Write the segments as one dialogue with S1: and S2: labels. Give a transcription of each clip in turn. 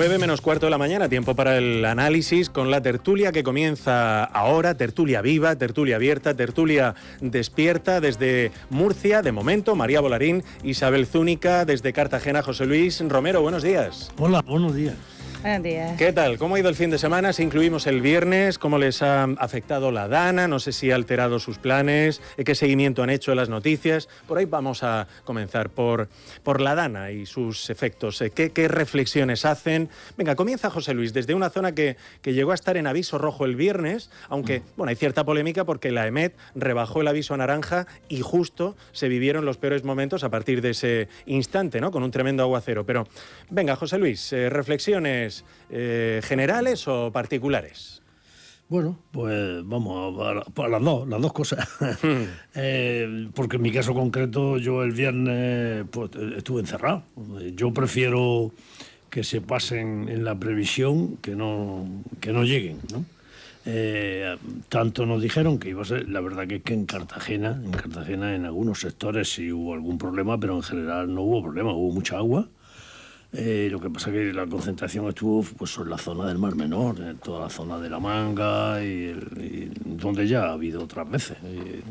S1: 9 menos cuarto de la mañana, tiempo para el análisis con la tertulia que comienza ahora, tertulia viva, tertulia abierta, tertulia despierta desde Murcia, de momento, María Bolarín, Isabel Zúñiga, desde Cartagena, José Luis Romero, buenos días.
S2: Hola, buenos días.
S3: Buenos días.
S1: ¿Qué tal? ¿Cómo ha ido el fin de semana? Si incluimos el viernes, ¿cómo les ha afectado la Dana? No sé si ha alterado sus planes, qué seguimiento han hecho de las noticias. Por ahí vamos a comenzar por la Dana y sus efectos. ¿Qué reflexiones hacen? Venga, comienza José Luis, desde una zona que llegó a estar en aviso rojo el viernes, aunque, bueno, hay cierta polémica porque la EMET rebajó el aviso a naranja y justo se vivieron los peores momentos a partir de ese instante, ¿no? Con un tremendo aguacero. Pero, venga, José Luis, reflexiones generales o particulares.
S2: Bueno, pues vamos a las dos cosas. Porque en mi caso concreto, yo el viernes pues, estuve encerrado. Yo prefiero que se pasen en la previsión que no lleguen, ¿no? Tanto nos dijeron que iba a ser, la verdad que es que en Cartagena en algunos sectores sí hubo algún problema, pero en general no hubo problema, hubo mucha agua. Lo que pasa es que la concentración estuvo pues, en la zona del Mar Menor, en toda la zona de La Manga, y donde ya ha habido otras veces,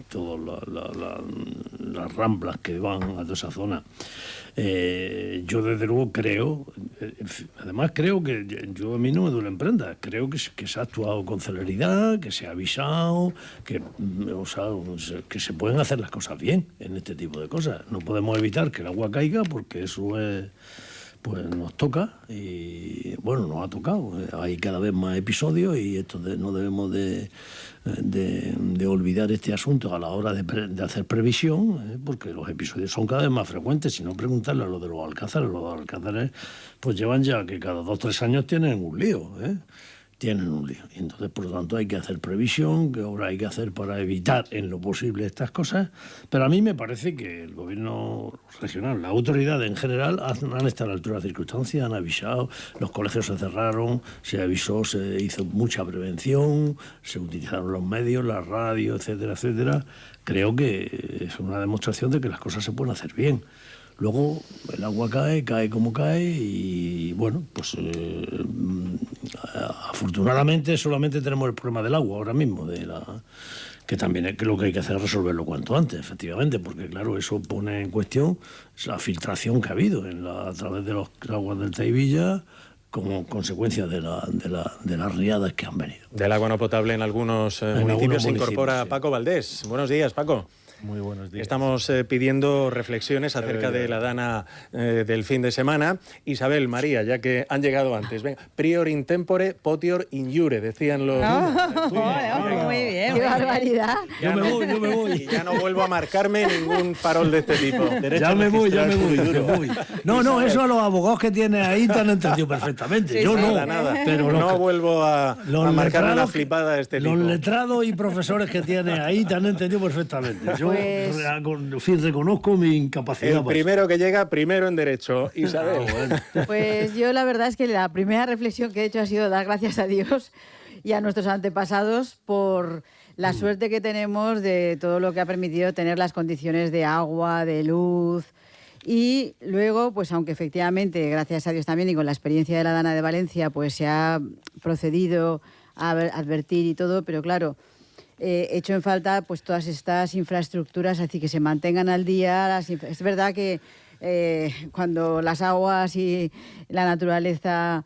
S2: todas las ramblas que van a toda esa zona. Yo desde luego creo, además creo que yo a mí no me duele en prenda, creo que se ha actuado con celeridad, que se ha avisado, que se pueden hacer las cosas bien en este tipo de cosas. No podemos evitar que el agua caiga porque eso es... pues nos toca y bueno, nos ha tocado. Hay cada vez más episodios y esto no debemos de olvidar este asunto a la hora de hacer previsión, porque los episodios son cada vez más frecuentes. Si no, preguntarle a los de los alcázares, pues llevan ya que cada 2 o 3 años tienen un lío, tienen un lío. Y entonces, por lo tanto, hay que hacer previsión, que ahora hay que hacer para evitar en lo posible estas cosas. Pero a mí me parece que el gobierno regional, la autoridad en general, han estado a la altura de las circunstancias, han avisado, los colegios se cerraron, se avisó, se hizo mucha prevención, se utilizaron los medios, la radio, etcétera, etcétera. Creo que es una demostración de que las cosas se pueden hacer bien. Luego el agua cae como cae y bueno, pues afortunadamente solamente tenemos el problema del agua ahora mismo, que también es que lo que hay que hacer es resolverlo cuanto antes, efectivamente, porque claro, eso pone en cuestión la filtración que ha habido a través de los aguas del Taivilla como consecuencia de las riadas que han venido.
S1: Del agua no potable en algunos municipios se incorpora, sí. Paco Valdés. Buenos días, Paco.
S4: Muy buenos días.
S1: Estamos pidiendo reflexiones acerca de la Dana del fin de semana. Isabel, María, ya que han llegado antes. Venga, prior in tempore, potior in iure, decían los...
S3: Muy bien.
S5: ¡Qué barbaridad!
S2: Yo me voy.
S1: Y ya no vuelvo a marcarme ningún farol de este tipo.
S2: Ya me voy. No, eso a los abogados que tienes ahí te han entendido perfectamente.
S5: Sí,
S2: yo
S5: sí,
S2: no.
S1: Nada.
S2: Pero
S1: no vuelvo a marcarme una flipada de este tipo.
S2: Los letrados y profesores que tienes ahí te han entendido perfectamente. Yo reconozco mi incapacidad.
S1: El primero que llega, primero en derecho. Isabel.
S5: Pues yo la verdad es que la primera reflexión que he hecho ha sido dar gracias a Dios y a nuestros antepasados por la suerte que tenemos de todo lo que ha permitido tener las condiciones de agua, de luz. Y luego, pues aunque efectivamente, gracias a Dios también y con la experiencia de la Dana de Valencia, pues se ha procedido a advertir y todo, pero claro, hecho en falta pues todas estas infraestructuras, así que se mantengan al día. Es verdad que cuando las aguas y la naturaleza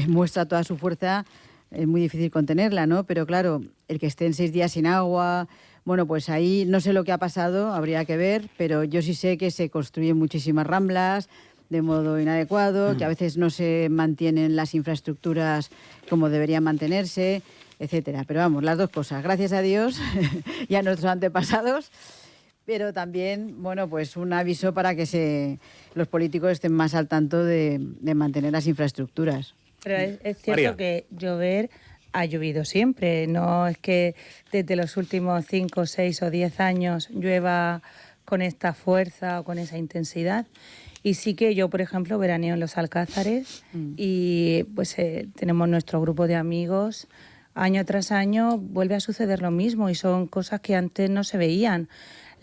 S5: muestra toda su fuerza, es muy difícil contenerla, ¿no? Pero claro, el que estén 6 días sin agua, bueno, pues ahí no sé lo que ha pasado, habría que ver, pero yo sí sé que se construyen muchísimas ramblas de modo inadecuado, que a veces no se mantienen las infraestructuras como deberían mantenerse, etcétera. Pero vamos, las dos cosas, gracias a Dios y a nuestros antepasados, pero también, bueno, pues un aviso para que los políticos estén más al tanto de mantener las infraestructuras.
S3: Pero es cierto
S1: María.
S3: que llover ha llovido siempre, no es que desde los últimos 5, 6 o 10 años llueva con esta fuerza o con esa intensidad. Y sí que yo, por ejemplo, veraneo en los Alcázares y pues tenemos nuestro grupo de amigos. Año tras año vuelve a suceder lo mismo y son cosas que antes no se veían.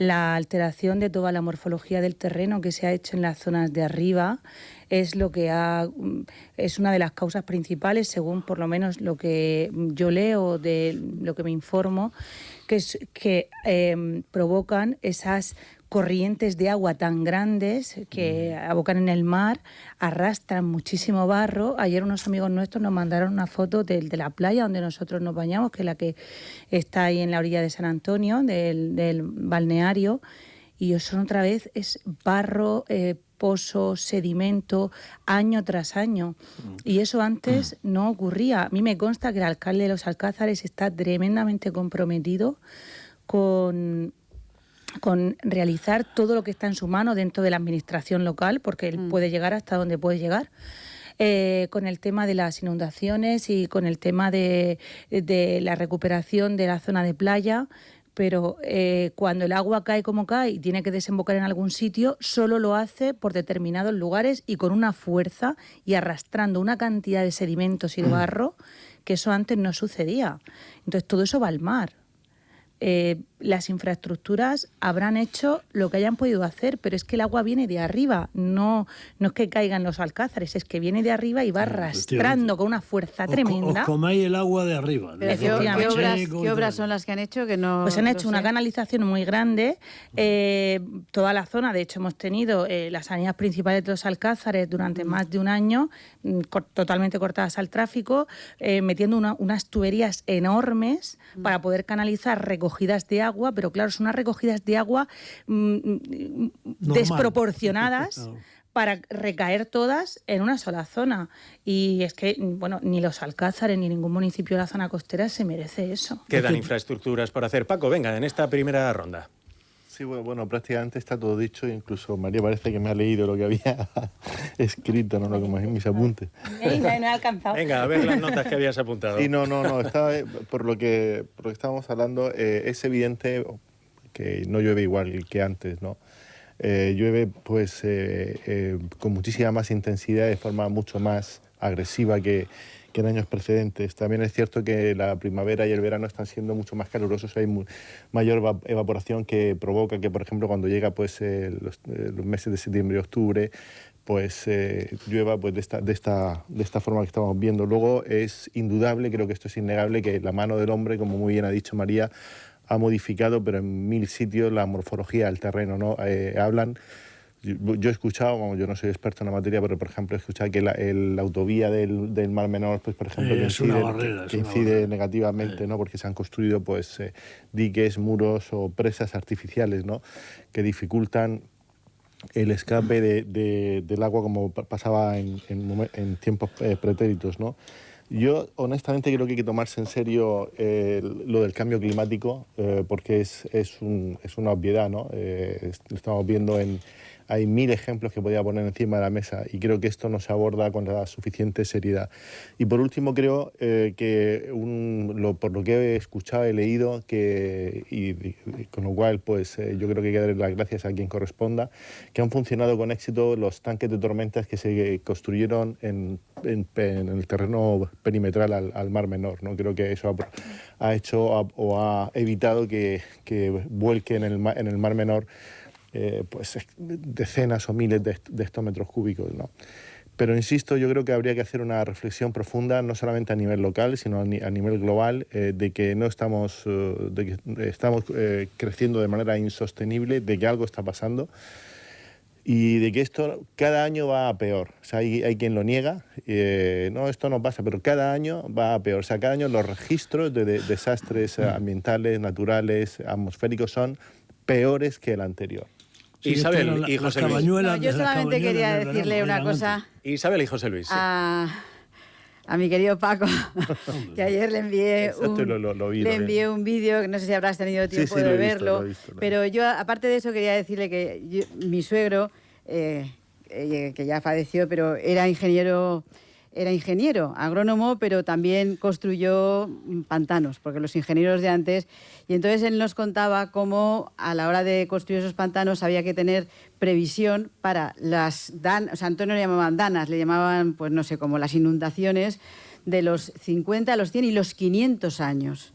S3: la alteración de toda la morfología del terreno que se ha hecho en las zonas de arriba es es una de las causas principales, según por lo menos lo que yo leo, de lo que me informo, que provocan esas corrientes de agua tan grandes que abocan en el mar, arrastran muchísimo barro. Ayer unos amigos nuestros nos mandaron una foto de la playa donde nosotros nos bañamos, que es la que está ahí en la orilla de San Antonio, del balneario, y son otra vez es barro, pozo, sedimento, año tras año. Y eso antes no ocurría. A mí me consta que el alcalde de Los Alcázares está tremendamente comprometido con realizar todo lo que está en su mano dentro de la administración local, porque él puede llegar hasta donde puede llegar, con el tema de las inundaciones y con el tema de la recuperación de la zona de playa, pero cuando el agua cae como cae y tiene que desembocar en algún sitio, solo lo hace por determinados lugares y con una fuerza y arrastrando una cantidad de sedimentos y de barro que eso antes no sucedía. Entonces todo eso va al mar. Las infraestructuras habrán hecho lo que hayan podido hacer, pero es que el agua viene de arriba, no es que caigan los alcázares, es que viene de arriba y va arrastrando con una fuerza tremenda.
S2: Os coméis el agua de arriba.
S5: ¿Qué obras son las que han hecho? Que no,
S3: pues han hecho una canalización muy grande, toda la zona, de hecho hemos tenido las avenidas principales de Los Alcázares durante más de un año, totalmente cortadas al tráfico, metiendo unas tuberías enormes para poder canalizar recogidas de agua, pero claro, son unas recogidas de agua desproporcionadas para recaer todas en una sola zona. Y es que, bueno, ni Los Alcázares ni ningún municipio de la zona costera se merece eso.
S1: Quedan infraestructuras por hacer. Paco, venga, en esta primera ronda.
S4: Sí, bueno, prácticamente está todo dicho, incluso María parece que me ha leído lo que había escrito, no como en mis apuntes.
S3: No he alcanzado.
S1: Venga, a ver las notas que habías apuntado.
S4: Sí, no, estaba, por lo que estábamos hablando, es evidente que no llueve igual que antes, ¿no? Llueve pues con muchísima más intensidad, de forma mucho más agresiva que en años precedentes. También es cierto que la primavera y el verano están siendo mucho más calurosos, hay mayor evaporación que provoca que, por ejemplo, cuando llega pues, los meses de septiembre y octubre, pues llueva pues, de esta forma que estamos viendo. Luego es indudable, creo que esto es innegable, que la mano del hombre, como muy bien ha dicho María, ha modificado, pero en 1000 sitios, la morfología del terreno, ¿no? Hablan... Yo he escuchado, yo no soy experto en la materia, pero por ejemplo he escuchado que la autovía del Mar Menor, pues por ejemplo, que incide negativamente, ¿no? Porque se han construido pues diques, muros o presas artificiales, ¿no? Que dificultan el escape del agua como pasaba en tiempos pretéritos, ¿no? Yo honestamente creo que hay que tomarse en serio lo del cambio climático, porque es una obviedad, ¿no? Lo estamos viendo hay 1000 ejemplos que podía poner encima de la mesa y creo que esto no se aborda con la suficiente seriedad. Y por último creo que por lo que he escuchado, he leído, y con lo cual pues yo creo que hay que darle las gracias a quien corresponda, que han funcionado con éxito los tanques de tormentas que se construyeron en el terreno perimetral al Mar Menor, ¿no? Creo que eso ha hecho o ha evitado que vuelque en el Mar Menor pues decenas o miles de hectómetros cúbicos, ¿no? Pero insisto, yo creo que habría que hacer una reflexión profunda, no solamente a nivel local, sino a nivel global, de que estamos creciendo de manera insostenible, de que algo está pasando y de que esto cada año va a peor. O sea, hay quien lo niega, no, esto no pasa, pero cada año va a peor. O sea, cada año los registros de desastres ambientales, naturales, atmosféricos son peores que el anterior.
S1: Isabel y José Luis.
S5: Yo solamente quería decirle una cosa.
S1: Isabel y José Luis. Sí.
S5: A mi querido Paco, que ayer le envié un vídeo, que no sé si habrás tenido tiempo de verlo, pero yo, aparte de eso, quería decirle que mi suegro, que ya falleció, pero era ingeniero agrónomo, pero también construyó pantanos, porque los ingenieros de antes... Y entonces él nos contaba cómo a la hora de construir esos pantanos había que tener previsión para las danas, o sea, Antonio le llamaban danas, le llamaban, pues no sé, como las inundaciones de los 50, los 100 y los 500 años.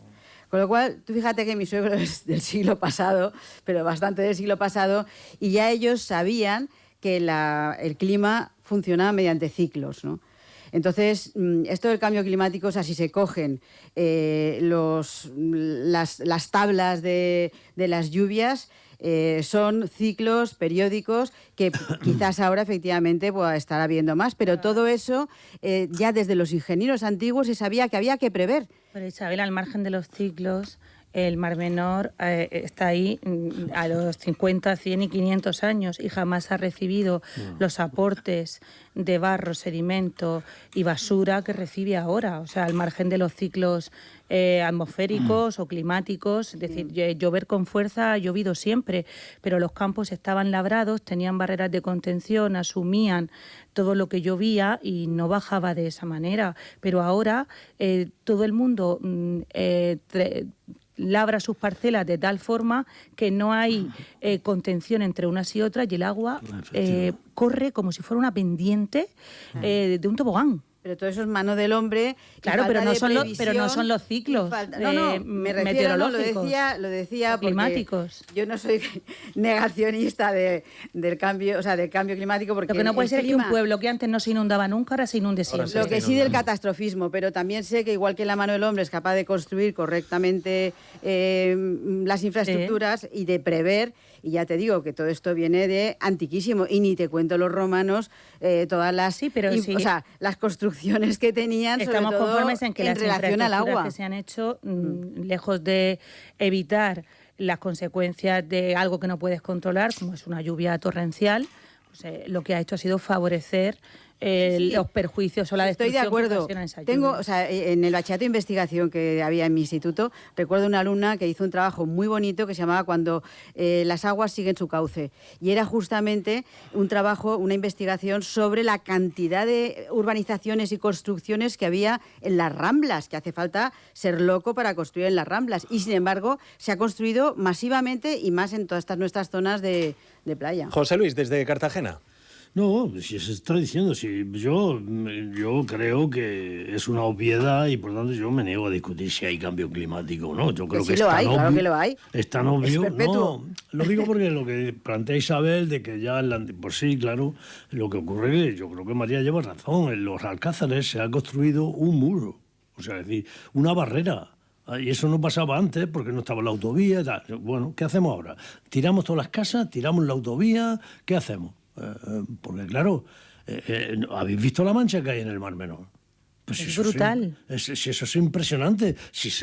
S5: Con lo cual, tú fíjate que mi suegro es del siglo pasado, pero bastante del siglo pasado, y ya ellos sabían que el clima funcionaba mediante ciclos, ¿no? Entonces, esto del cambio climático, o sea, si se cogen las tablas de las lluvias, son ciclos periódicos que quizás ahora efectivamente pueda estar habiendo más, pero todo eso ya desde los ingenieros antiguos se sabía que había que prever.
S3: Pero Isabel, al margen de los ciclos, el Mar Menor está ahí a los 50, 100 y 500 años y jamás ha recibido los aportes de barro, sedimento y basura que recibe ahora. O sea, al margen de los ciclos atmosféricos o climáticos, es decir, llover con fuerza ha llovido siempre, pero los campos estaban labrados, tenían barreras de contención, asumían todo lo que llovía y no bajaba de esa manera. Pero ahora todo el mundo labra sus parcelas de tal forma que no hay contención entre unas y otras y el agua corre como si fuera una pendiente de un tobogán.
S5: Pero todo eso es mano del hombre.
S3: Claro, pero no son los ciclos
S5: me refiero,
S3: meteorológicos.
S5: Lo decía porque
S3: climáticos.
S5: yo no soy negacionista del cambio climático, porque
S3: lo que no puede ser es que un pueblo que antes no se inundaba nunca ahora se inunde siempre.
S5: Lo que sí del catastrofismo, pero también sé que igual que la mano del hombre es capaz de construir correctamente las infraestructuras y de prever, y ya te digo que todo esto viene de antiquísimo, y ni te cuento los romanos, todas las o sea, las construcciones que tenían,
S3: estamos
S5: sobre todo
S3: conformes en que las
S5: relación al agua
S3: que se han hecho, lejos de evitar las consecuencias de algo que no puedes controlar, como es una lluvia torrencial, pues, lo que ha hecho ha sido favorecer los perjuicios o la destrucción.
S5: Estoy de acuerdo. En el bachillerato de investigación que había en mi instituto, recuerdo una alumna que hizo un trabajo muy bonito que se llamaba Cuando las aguas siguen su cauce. Y era justamente un trabajo, una investigación sobre la cantidad de urbanizaciones y construcciones que había en las Ramblas, que hace falta ser loco para construir en las Ramblas. Y sin embargo, se ha construido masivamente y más en todas estas nuestras zonas de playa.
S1: José Luis, desde Cartagena.
S2: No, si se está diciendo, si yo creo que es una obviedad y por tanto yo me niego a discutir si hay cambio climático o no. Yo creo
S5: que sí lo hay, claro que lo hay.
S2: Es tan obvio. No, lo digo porque lo que plantea Isabel de que ya por sí, claro, lo que ocurre, yo creo que María lleva razón. En los Alcázares se ha construido un muro, o sea, es decir, una barrera. Y eso no pasaba antes porque no estaba la autovía y tal. Bueno, ¿qué hacemos ahora? ¿Tiramos todas las casas? ¿Tiramos la autovía? ¿Qué hacemos? Porque claro, ¿habéis visto la mancha que hay en el Mar Menor? Pues
S3: es brutal.
S2: Eso es impresionante.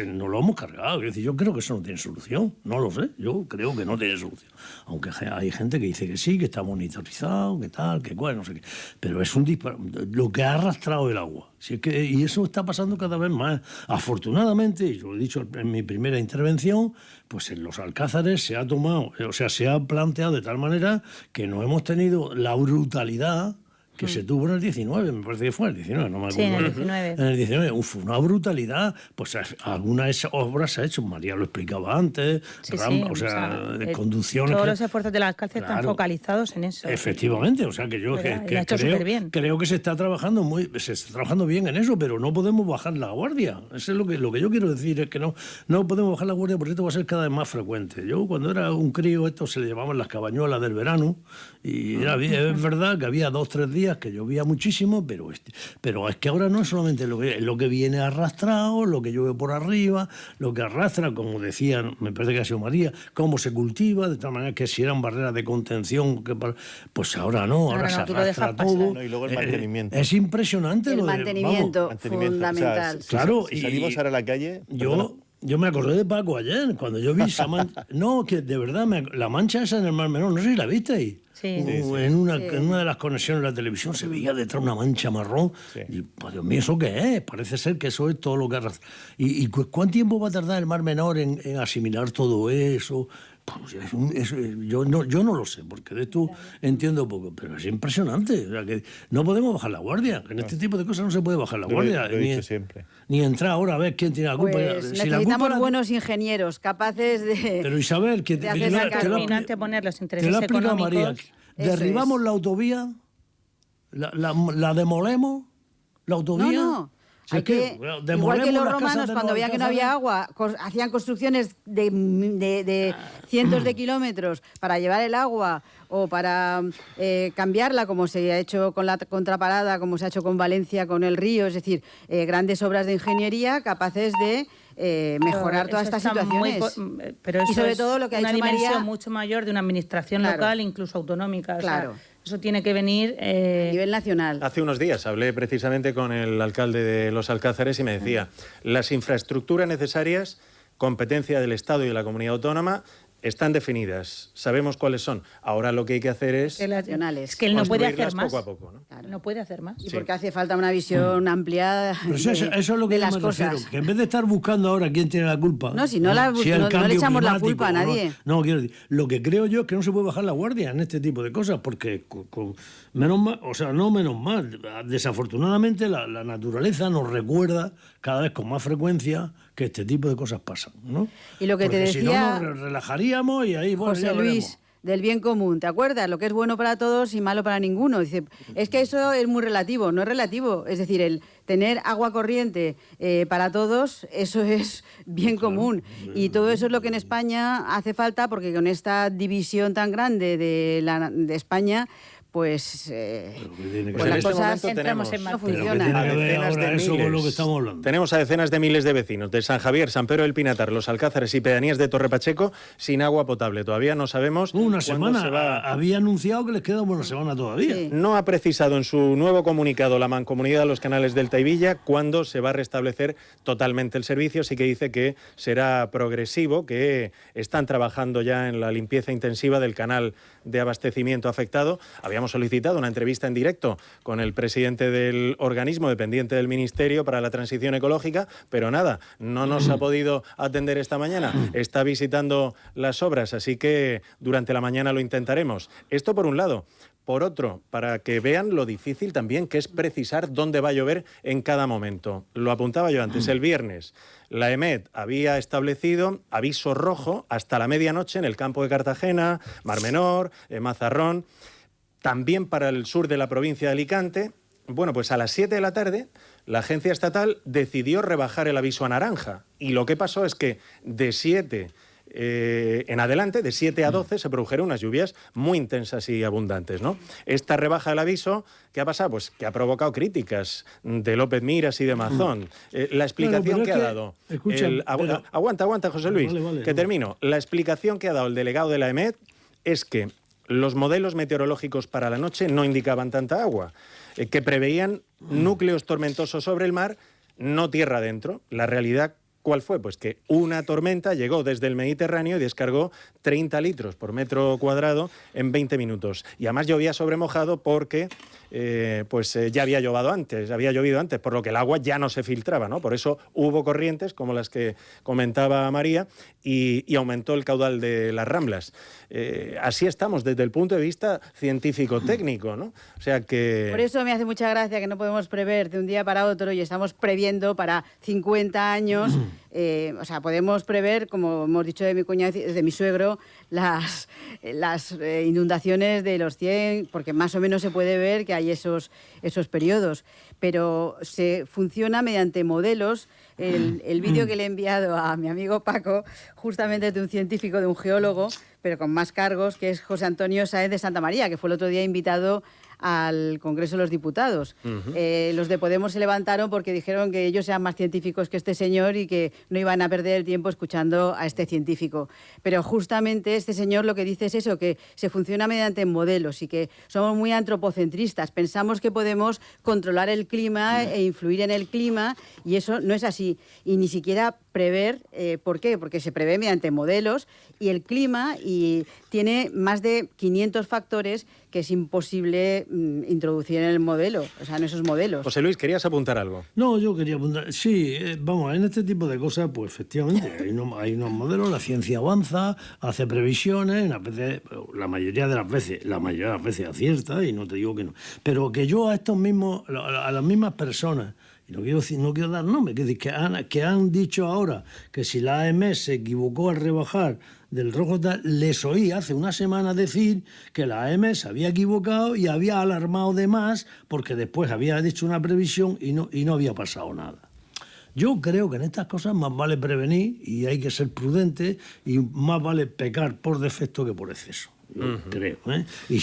S2: Nos lo hemos cargado. Es decir, yo creo que eso no tiene solución. No lo sé. Yo creo que no tiene solución. Aunque hay gente que dice que sí, que está monitorizado, que tal, que cual, no sé qué. Pero es un disparate. Lo que ha arrastrado el agua. Y eso está pasando cada vez más. Afortunadamente, y yo lo he dicho en mi primera intervención, pues en los Alcázares se ha tomado, o sea, se ha planteado de tal manera que no hemos tenido la brutalidad que se tuvo en el 19, me parece que fue el 19, no me acuerdo.
S3: Sí, en el 19.
S2: En el 19, fue una brutalidad. Pues algunas obras se ha hecho, María lo explicaba antes, conducciones.
S3: Todos los esfuerzos del alcalde están focalizados en eso.
S2: Efectivamente, o sea que yo creo que se está trabajando bien en eso, pero no podemos bajar la guardia. Eso es lo que yo quiero decir, es que no podemos bajar la guardia porque esto va a ser cada vez más frecuente. Yo cuando era un crío, esto se le llamaban las cabañuelas del verano, y es verdad que había 2-3 días que llovía muchísimo, pero es que ahora no es solamente lo que viene arrastrado, lo que llueve por arriba, lo que arrastra, como decían, me parece que ha sido María, cómo se cultiva, de tal manera que si eran barreras de contención, pues ahora no, ahora se arrastra todo.
S4: Y luego el mantenimiento.
S2: Es impresionante
S5: el mantenimiento fundamental.
S4: O sea,
S2: claro,
S4: si salimos ahora a la calle...
S2: Yo me acordé de Paco ayer, cuando yo vi esa mancha. No, que de verdad, la mancha esa en el Mar Menor, no sé si la visteis.
S3: Sí.
S2: En una de las conexiones de la televisión se veía detrás una mancha marrón. Sí. Y, pues, Dios mío, ¿eso qué es? Parece ser que eso es todo lo que arrastra. ¿Y cuánto tiempo va a tardar el Mar Menor en asimilar todo eso? Pues yo no lo sé, porque de esto entiendo poco, pero es impresionante. O sea, que no podemos bajar la guardia. En este tipo de cosas no se puede bajar la guardia.
S4: Lo he dicho siempre.
S2: Ni entrar ahora a ver quién tiene la culpa.
S5: Pues necesitamos buenos ingenieros capaces de...
S2: Pero Isabel, que te
S3: lo ha
S2: explicado María. Derribamos la autovía, la demolemos, la autovía.
S5: No.
S2: Si es que,
S5: igual que
S2: demolemos
S5: los
S2: las
S5: romanos,
S2: casas de
S5: cuando
S2: los
S5: veían que no había
S2: alcázares.
S5: agua, hacían construcciones de cientos de kilómetros para llevar el agua o para cambiarla, como se ha hecho con la contraparada, como se ha hecho con Valencia, con el río, es decir, grandes obras de ingeniería capaces de mejorar todas estas situaciones.
S3: Pero eso
S5: y sobre
S3: es
S5: todo lo que ha
S3: una
S5: dicho
S3: dimensión
S5: María,
S3: mucho mayor de una administración
S5: Claro.
S3: local, incluso autonómica. O sea,
S5: Claro.
S3: eso tiene que venir...
S5: a nivel nacional.
S1: Hace unos días hablé precisamente con el alcalde de Los Alcázares y me decía, las infraestructuras necesarias, competencia del Estado y de la comunidad autónoma, están definidas, sabemos cuáles son. Ahora lo que hay que hacer es
S5: Nacionales.
S3: que él no puede hacer
S1: construirlas
S3: más.
S1: poco a poco, ¿no?
S5: Claro.
S3: No puede hacer más.
S5: Y
S1: Sí.
S5: porque hace falta una visión ampliada
S2: Pero eso es lo que
S5: de
S2: yo
S5: las
S2: me
S5: cosas.
S2: refiero, que en vez de estar buscando ahora quién tiene la culpa...
S5: No, si no la-
S2: el
S5: no le
S2: cambio
S5: echamos la
S2: climático,
S5: culpa a nadie.
S2: No, quiero decir, lo que creo yo es que no se puede bajar la guardia en este tipo de cosas, porque menos mal, o sea, no menos mal, desafortunadamente la naturaleza nos recuerda cada vez con más frecuencia que este tipo de cosas pasan, ¿no?
S5: Y lo que te
S2: Porque si
S5: decía
S2: no nos relajaríamos y ahí, bueno,
S5: José
S2: ya
S5: Luis,
S2: veremos.
S5: del bien común, ¿te acuerdas? Lo que es bueno para todos y malo para ninguno. Dice, es que eso es muy relativo, no es relativo. Es decir, el tener agua corriente para todos, eso es bien común. Y todo eso es lo que en España hace falta, porque con esta división tan grande de España, pues,
S2: tiene que
S5: pues
S1: ser.
S5: las
S1: En este
S5: cosas
S1: momento
S3: entramos en
S5: no
S3: materia.
S2: Pero que
S5: funcionan.
S2: tiene
S1: A
S2: que ver
S1: decenas
S2: ahora
S1: de
S2: eso con lo
S1: miles.
S2: que estamos hablando.
S1: Tenemos a decenas de miles de vecinos de San Javier, San Pedro del Pinatar, Los Alcázares y pedanías de Torre Pacheco sin agua potable. Todavía no sabemos
S2: Una
S1: cuándo
S2: semana,
S1: se va.
S2: había anunciado que les queda una semana todavía.
S5: Sí.
S1: No ha precisado en su nuevo comunicado la Mancomunidad de los Canales Delta y Villa cuándo se va a restablecer totalmente el servicio. Sí que dice que será progresivo, que están trabajando ya en la limpieza intensiva del canal de abastecimiento afectado. Habíamos solicitado una entrevista en directo con el presidente del organismo dependiente del Ministerio para la Transición Ecológica, pero nada, no nos ha podido atender esta mañana. Está visitando las obras, así que durante la mañana lo intentaremos. Esto por un lado. Por otro, para que vean lo difícil también que es precisar dónde va a llover en cada momento. Lo apuntaba yo antes, el viernes. La EMET había establecido aviso rojo hasta la medianoche en el campo de Cartagena, Mar Menor, Mazarrón, también para el sur de la provincia de Alicante. Bueno, pues a las 7 de la tarde la agencia estatal decidió rebajar el aviso a naranja. Y lo que pasó es que de 7 en adelante, de 7 a 12, se produjeron unas lluvias muy intensas y abundantes, ¿no? Esta rebaja del aviso, ¿qué ha pasado? Pues que ha provocado críticas de López Miras y de Mazón. La explicación
S2: pero
S1: que
S2: es
S1: ha
S2: que,
S1: dado...
S2: escucha, pero-
S1: Aguanta, José Luis,
S2: Vale,
S1: que termino. La explicación que ha dado el delegado de la EMET es que los modelos meteorológicos para la noche no indicaban tanta agua, que preveían núcleos tormentosos sobre el mar, no tierra adentro. La realidad, ¿cuál fue? Pues que una tormenta llegó desde el Mediterráneo y descargó 30 litros por metro cuadrado en 20 minutos. Y además llovía sobre mojado porque ya había llovido antes, por lo que el agua ya no se filtraba, ¿no? Por eso hubo corrientes como las que comentaba María y aumentó el caudal de las Ramblas. Así estamos desde el punto de vista científico-técnico, ¿no? O sea que...
S5: Por eso me hace mucha gracia que no podemos prever de un día para otro y estamos previendo para 50 años. O sea, podemos prever, como hemos dicho de mi cuñado, de mi suegro, las inundaciones de los 100, porque más o menos se puede ver que hay esos periodos. Pero se funciona mediante modelos. El vídeo que le he enviado a mi amigo Paco, justamente de un científico, de un geólogo, pero con más cargos, que es José Antonio Sáenz de Santa María, que fue el otro día invitado al Congreso de los Diputados. Los de Podemos se levantaron porque dijeron que ellos eran más científicos que este señor y que no iban a perder el tiempo escuchando a este científico. Pero justamente este señor lo que dice es eso, que se funciona mediante modelos y que somos muy antropocentristas. Pensamos que podemos controlar el clima e influir en el clima y eso no es así. Y ni siquiera prever, ¿por qué? Porque se prevé mediante modelos y el clima tiene más de 500 factores que es imposible introducir en el modelo, o sea, en esos modelos.
S1: José Luis, ¿querías apuntar algo?
S2: No, yo quería apuntar. Sí, vamos, en este tipo de cosas, pues efectivamente, hay unos modelos, la ciencia avanza, hace previsiones, la mayoría de las veces acierta, y no te digo que no. Pero que yo a las mismas personas y no quiero dar nombres, que han dicho ahora que si la AMS se equivocó al rebajar del rojo, les oí hace una semana decir que la AMS había equivocado y había alarmado de más porque después había dicho una previsión y no había pasado nada. Yo creo que en estas cosas más vale prevenir y hay que ser prudente y más vale pecar por defecto que por exceso. Yo creo, ¿eh? Y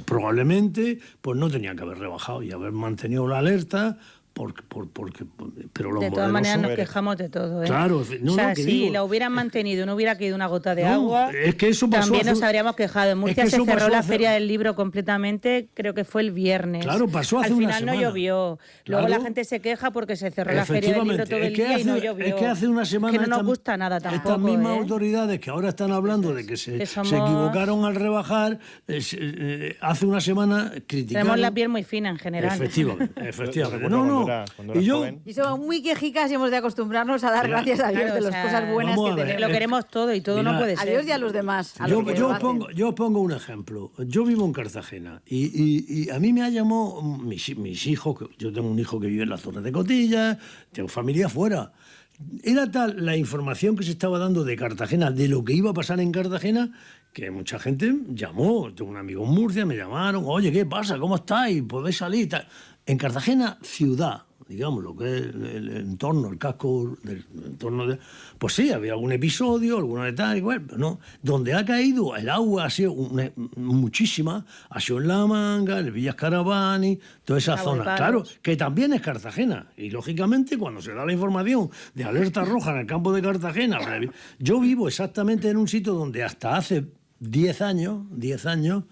S2: probablemente pues no tenía que haber rebajado y haber mantenido la alerta pero los
S3: de todas
S2: modelos
S3: maneras nos
S2: son...
S3: quejamos de todo, ¿eh?
S2: Claro,
S3: o sea, si la hubieran mantenido y no hubiera caído una gota de agua,
S2: es que eso pasó
S3: también nos habríamos quejado. En Murcia se cerró la Feria del Libro completamente, creo que fue el viernes.
S2: Claro, pasó hace una semana.
S3: Al final no llovió. Luego la gente se queja porque se cerró la Feria del Libro todo el día y no llovió.
S2: Es que hace una semana...
S3: Que no nos gusta nada tampoco.
S2: Estas mismas autoridades que ahora están hablando de que se equivocaron al rebajar, hace una semana criticaron...
S3: Tenemos la piel muy fina en general.
S2: Efectivamente.
S5: Y somos muy quejicas y hemos de acostumbrarnos a dar gracias a Dios de las cosas buenas que tenemos.
S3: Lo queremos todo y todo no puede ser.
S5: A Dios y a los demás.
S2: Yo pongo un ejemplo. Yo vivo en Cartagena y a mí me ha llamado mis hijos, yo tengo un hijo que vive en la zona de Cotilla, tengo familia afuera. Era tal la información que se estaba dando de Cartagena, de lo que iba a pasar en Cartagena, que mucha gente llamó. Tengo un amigo en Murcia, me llamaron, oye, ¿qué pasa? ¿Cómo estáis? ¿Podéis salir? En Cartagena, ciudad, digamos, lo que es el entorno, el casco del entorno, pues sí, había algún episodio, alguna de tal, igual, pero no. Donde ha caído el agua ha sido muchísima, ha sido en La Manga, en Villas Caravani, toda esa zona. Claro, que también es Cartagena. Y lógicamente, cuando se da la información de alerta roja en el campo de Cartagena, yo vivo exactamente en un sitio donde hasta hace 10 años,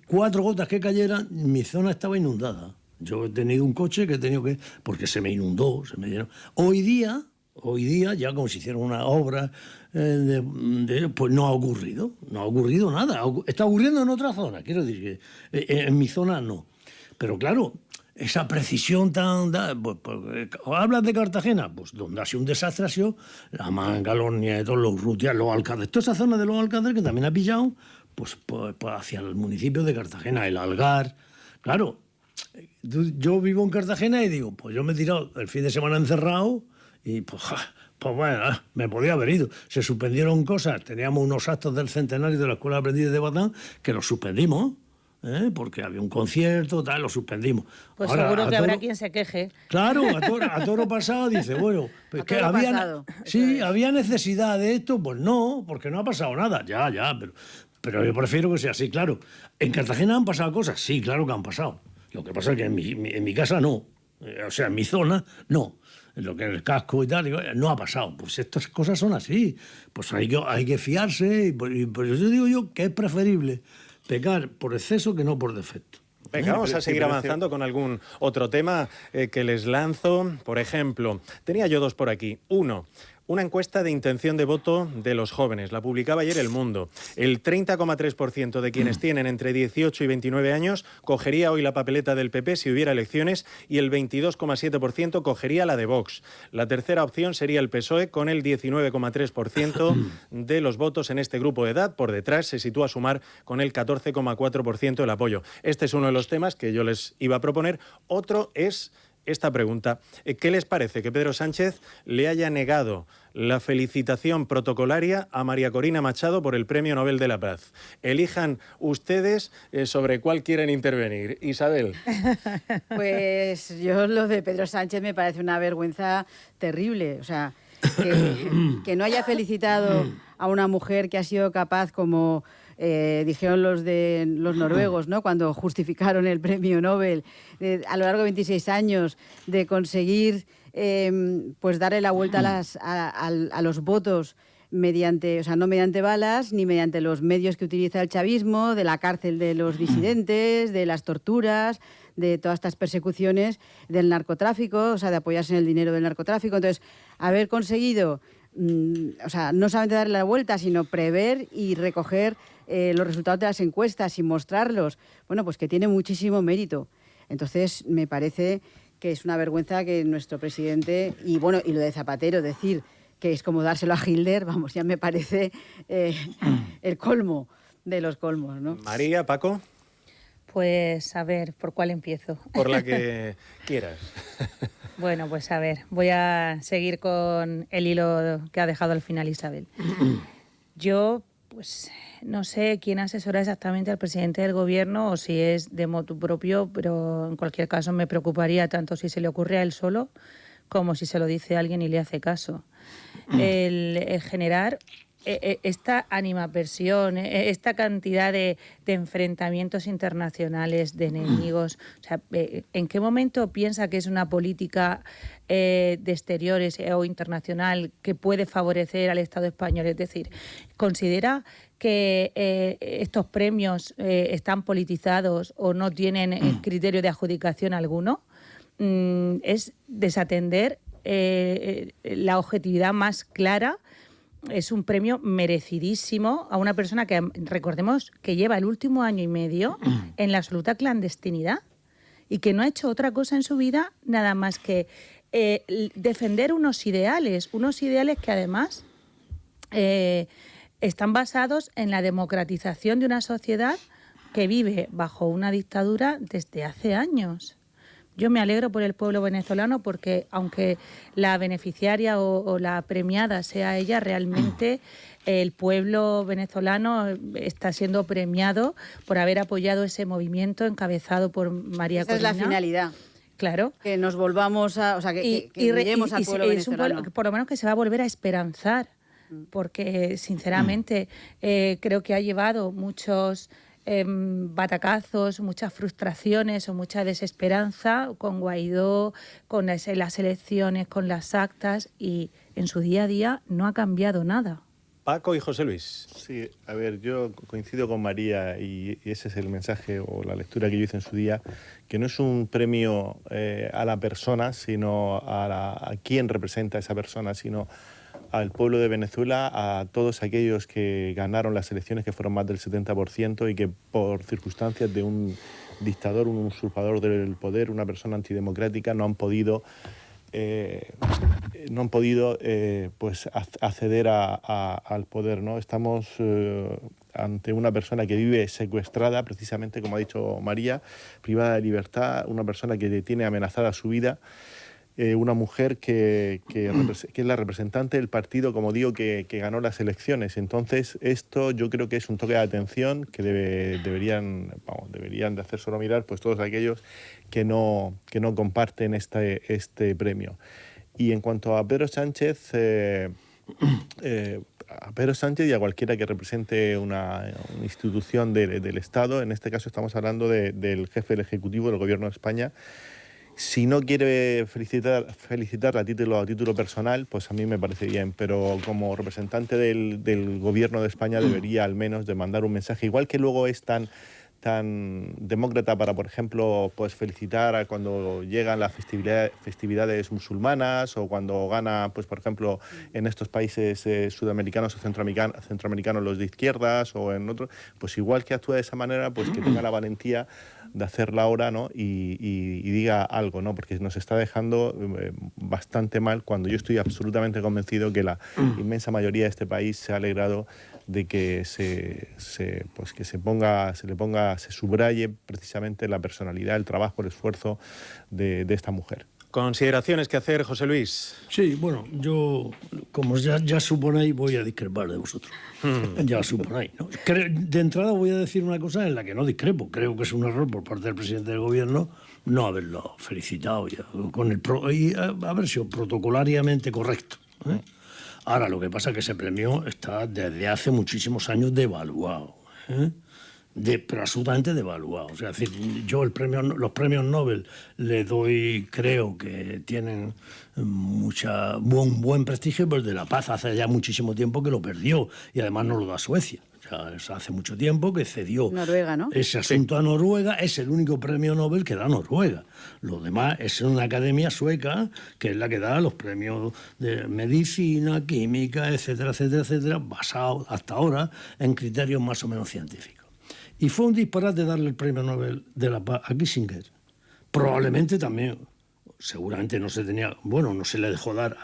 S2: 4 gotas que cayeran, mi zona estaba inundada. Yo he tenido un coche que he tenido que... porque se me inundó, se me llenó. Hoy día, ya como si hicieron una obra, pues no ha ocurrido nada. Está ocurriendo en otra zona, quiero decir que en mi zona no. Pero claro, esa precisión tan... hablas de Cartagena, pues donde ha sido un desastre ha sido La Manga, los Nietos, los Urrutia, los Alcázares. Toda esa zona de los Alcázares que también ha pillado pues hacia el municipio de Cartagena, el Algar. Claro, yo vivo en Cartagena y digo, pues yo me he tirado el fin de semana encerrado y pues bueno, me podía haber ido. Se suspendieron cosas, teníamos unos actos del centenario de la Escuela de Aprendices de Batán que los suspendimos, porque había un concierto, tal, lo suspendimos.
S3: Pues ahora, seguro que habrá quien se queje.
S2: Claro, a toro pasado dice, bueno, pues que había necesidad de esto, pues no, porque no ha pasado nada, ya, pero yo prefiero que sea así, claro. ¿En Cartagena han pasado cosas? Sí, claro que han pasado. Lo que pasa es que en mi casa no. O sea, en mi zona no. En lo que es el casco y tal, no ha pasado. Pues estas cosas son así. Pues hay que fiarse. Y por eso digo yo que es preferible pecar por exceso que no por defecto.
S1: Venga, vamos a seguir avanzando con algún otro tema que les lanzo. Por ejemplo, tenía yo 2 por aquí. 1. Una encuesta de intención de voto de los jóvenes. La publicaba ayer El Mundo. El 30,3% de quienes tienen entre 18 y 29 años cogería hoy la papeleta del PP si hubiera elecciones y el 22,7% cogería la de Vox. La tercera opción sería el PSOE con el 19,3% de los votos en este grupo de edad. Por detrás se sitúa Sumar con el 14,4% el apoyo. Este es uno de los temas que yo les iba a proponer. Otro es esta pregunta. ¿Qué les parece que Pedro Sánchez le haya negado la felicitación protocolaria a María Corina Machado por el Premio Nobel de la Paz? Elijan ustedes sobre cuál quieren intervenir. Isabel.
S5: Pues yo lo de Pedro Sánchez me parece una vergüenza terrible. O sea, que no haya felicitado a una mujer que ha sido capaz, como dijeron los noruegos, ¿no?, cuando justificaron el premio Nobel, a lo largo de 26 años, de conseguir pues darle la vuelta a los votos mediante, o sea, no mediante balas ni mediante los medios que utiliza el chavismo, de la cárcel de los disidentes, de las torturas, de todas estas persecuciones, del narcotráfico, o sea, de apoyarse en el dinero del narcotráfico. Entonces, haber conseguido, o sea, no solamente darle la vuelta, sino prever y recoger los resultados de las encuestas y mostrarlos, bueno, pues que tiene muchísimo mérito. Entonces, me parece que es una vergüenza que nuestro presidente, y bueno, y lo de Zapatero, decir que es como dárselo a Hitler, vamos, ya me parece el colmo de los colmos, ¿no?
S1: María, Paco.
S3: Pues a ver, ¿por cuál empiezo?
S1: Por la que quieras.
S3: Bueno, pues a ver, voy a seguir con el hilo que ha dejado al final Isabel. Yo, pues, no sé quién asesora exactamente al presidente del gobierno o si es de motu propio, pero en cualquier caso me preocuparía tanto si se le ocurre a él solo como si se lo dice a alguien y le hace caso. El generar esta animadversión, esta cantidad de enfrentamientos internacionales, de enemigos, o sea, ¿en qué momento piensa que es una política de exteriores o internacional que puede favorecer al Estado español? Es decir, ¿considera que estos premios están politizados o no tienen criterio de adjudicación alguno? Es desatender la objetividad más clara. Es un premio merecidísimo a una persona que, recordemos, que lleva el último año y medio en la absoluta clandestinidad y que no ha hecho otra cosa en su vida nada más que defender unos ideales que además están basados en la democratización de una sociedad que vive bajo una dictadura desde hace años. Yo me alegro por el pueblo venezolano porque, aunque la beneficiaria o la premiada sea ella, realmente el pueblo venezolano está siendo premiado por haber apoyado ese movimiento encabezado por María Corina.
S5: Esa es la finalidad.
S3: Claro.
S5: Que nos volvamos a... O sea, que miremos al pueblo venezolano.
S3: Por lo menos que se va a volver a esperanzar, porque, sinceramente, creo que ha llevado muchos batacazos, muchas frustraciones o mucha desesperanza con Guaidó, con las elecciones, con las actas, y en su día a día no ha cambiado nada.
S1: Paco y José Luis.
S4: Sí, a ver, yo coincido con María y ese es el mensaje o la lectura que yo hice en su día, que no es un premio a la persona, sino a quien representa a esa persona, sino al pueblo de Venezuela, a todos aquellos que ganaron las elecciones, que fueron más del 70%, y que por circunstancias de un dictador, un usurpador del poder, una persona antidemocrática, no han podido pues acceder al poder, ¿no? Estamos ante una persona que vive secuestrada, precisamente como ha dicho María, privada de libertad, una persona que tiene amenazada su vida. Una mujer que es la representante del partido, como digo, que ganó las elecciones. Entonces, esto yo creo que es un toque de atención que deberían de hacer solo mirar pues todos aquellos que no comparten este premio. Y en cuanto a Pedro Sánchez, y a cualquiera que represente una institución del Estado, en este caso estamos hablando del jefe del Ejecutivo del Gobierno de España. Si no quiere felicitar a título personal, pues a mí me parece bien, pero como representante del Gobierno de España debería al menos de mandar un mensaje, igual que luego es tan demócrata para, por ejemplo, pues felicitar a cuando llegan las festividades musulmanas o cuando gana, pues por ejemplo, en estos países sudamericanos o centroamericanos los de izquierdas o en otros, pues igual que actúa de esa manera, pues que tenga la valentía de hacerla ahora, ¿no? Y diga algo, ¿no? Porque nos está dejando bastante mal, cuando yo estoy absolutamente convencido que la inmensa mayoría de este país se ha alegrado de que se subraye precisamente la personalidad, el trabajo, el esfuerzo de esta mujer.
S1: ¿Consideraciones que hacer, José Luis?
S2: Sí, bueno, yo, como ya suponéis, voy a discrepar de vosotros. Ya suponéis, ¿no? De entrada voy a decir una cosa en la que no discrepo. Creo que es un error por parte del presidente del gobierno no haberlo felicitado y haber sido protocolariamente correcto, ¿eh? Ahora, lo que pasa es que ese premio está desde hace muchísimos años devaluado, ¿eh? Pero absolutamente devaluado. O sea, es decir, yo los premios Nobel le doy, creo que tienen buen prestigio, pero el de la paz hace ya muchísimo tiempo que lo perdió y además no lo da Suecia. O sea, hace mucho tiempo que cedió
S5: Noruega, ¿no?
S2: ese asunto a Noruega. Es el único premio Nobel que da Noruega. Lo demás es una academia sueca que es la que da los premios de medicina, química, etcétera, etcétera, etcétera, basados hasta ahora en criterios más o menos científicos. Y fue un disparate darle el premio Nobel de la Paz a Kissinger. Probablemente también, seguramente no se le dejó dar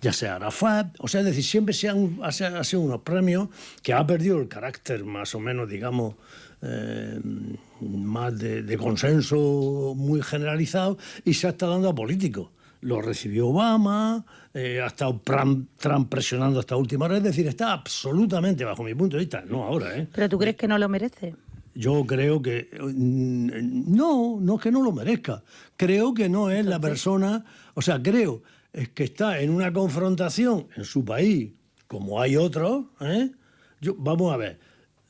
S2: ya sea a Arafat. O sea, es decir, siempre ha sido unos premios que ha perdido el carácter más o menos, digamos, más de consenso muy generalizado y se ha estado dando a políticos. lo recibió Obama, ha estado Trump presionando hasta última hora, es decir, está absolutamente, bajo mi punto de vista, no ahora,
S3: ¿Pero tú crees que no lo merece?
S2: Yo creo que no es que no lo merezca. Creo que no es la persona, o sea, creo es que está en una confrontación en su país, como hay otros. Vamos a ver,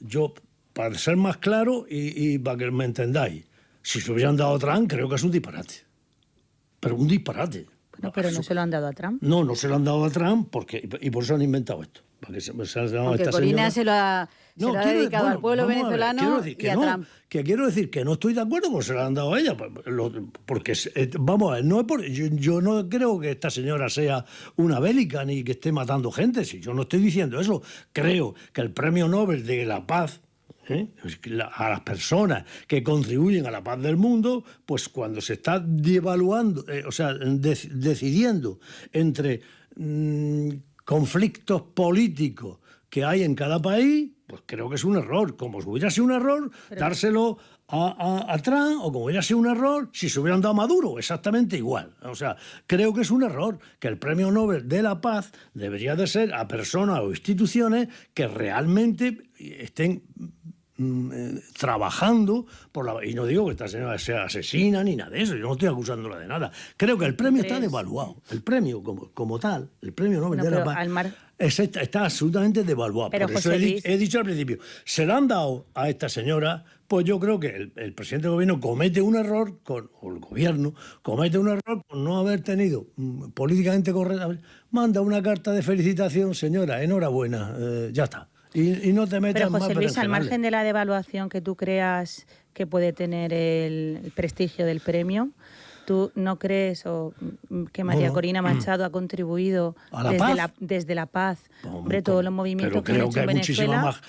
S2: yo para ser más claro y para que me entendáis, si se hubieran dado a Trump, creo que es un disparate. Pero un disparate.
S3: Bueno, pero no se lo han dado a Trump.
S2: No se lo han dado a Trump y por eso han inventado esto. Porque
S5: Corina se lo ha dedicado al pueblo venezolano y a Trump.
S2: Que quiero decir que no estoy de acuerdo con que se lo han dado a ella. Porque, vamos a ver, no es yo no creo que esta señora sea una bélica ni que esté matando gente. Si yo no estoy diciendo eso. Creo que el Premio Nobel de la Paz, a las personas que contribuyen a la paz del mundo, pues cuando se está devaluando, decidiendo entre conflictos políticos que hay en cada país, pues creo que es un error. Como si hubiera sido un error dárselo a Trump, o como hubiera sido un error si se hubieran dado a Maduro, exactamente igual. O sea, creo que es un error, que el Premio Nobel de la Paz debería de ser a personas o instituciones que realmente estén trabajando y no digo que esta señora sea asesina ni nada de eso, yo no estoy acusándola de nada. Creo que el premio está devaluado, el premio como tal, el Premio Nobel de la Paz está absolutamente devaluado.
S3: Pero
S2: por eso he dicho al principio, se la han dado a esta señora, pues yo creo que el presidente del gobierno comete un error, o el gobierno comete un error por no haber tenido políticamente correcta. Manda una carta de felicitación, señora, enhorabuena, ya está. Y no te metas más.
S3: Pero José Luis, al margen de la devaluación que tú creas que puede tener el prestigio del premio, ¿tú no crees que María Corina Machado ha contribuido desde la paz, todos los movimientos que han hecho en Venezuela?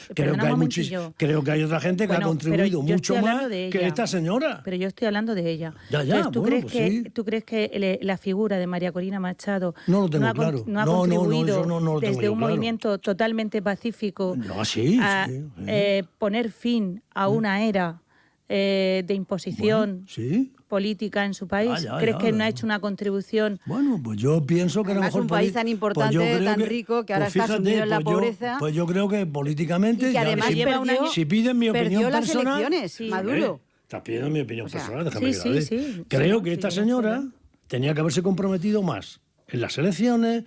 S2: Creo que hay otra gente que ha contribuido mucho más que esta señora.
S3: Pero yo estoy hablando de ella.
S2: Entonces,
S3: ¿tú crees que la figura de María Corina Machado
S2: no lo tengo claro.
S3: No ha contribuido desde un movimiento totalmente pacífico a poner fin a una era de imposición política en su país? ¿Crees que no ha hecho una contribución?
S2: Bueno, pues yo pienso que a lo mejor...
S5: un país tan importante, tan rico, que ahora está sumido en la pobreza.
S2: Pues yo creo que políticamente...
S5: Y que además
S2: si piden mi opinión personal...
S5: Perdió las elecciones, Maduro.
S2: Estás pidiendo mi opinión personal, déjame que creo que esta señora tenía que haberse comprometido más en las elecciones,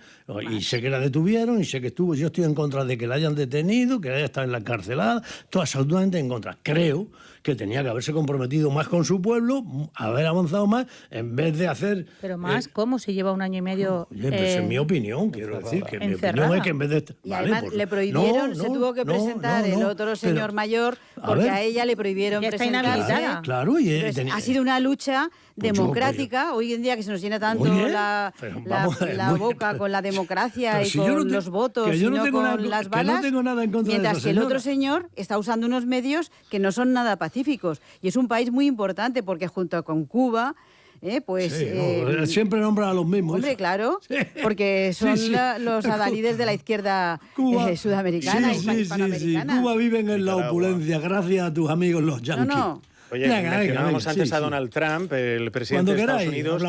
S2: y sé que la detuvieron, y sé que yo estoy en contra de que la hayan detenido, que haya estado en la encarcelada, todo absolutamente en contra. Creo que tenía que haberse comprometido más con su pueblo, haber avanzado más, en vez de hacer...
S3: Pero más, ¿cómo? Si lleva un año y medio...
S2: pues es mi opinión, quiero decir, que mi opinión es que en vez de...
S5: Y además le prohibieron, se tuvo que presentar el otro señor mayor, porque a ella le prohibieron presentarse.
S2: Claro,
S5: ha sido una lucha democrática, hoy en día que se nos llena tanto la boca con la democracia y con los votos y no con las balas, mientras que el otro señor está usando unos medios que no son nada pacíficos. Y es un país muy importante porque junto con Cuba...
S2: siempre nombran a los mismos.
S5: Hombre, claro, porque son los adalides de la izquierda sudamericana y hispanoamericana.
S2: Cuba viven en la opulencia gracias a tus amigos los yanquis.
S1: Oye, mencionábamos antes a Donald Trump, el presidente de Estados Unidos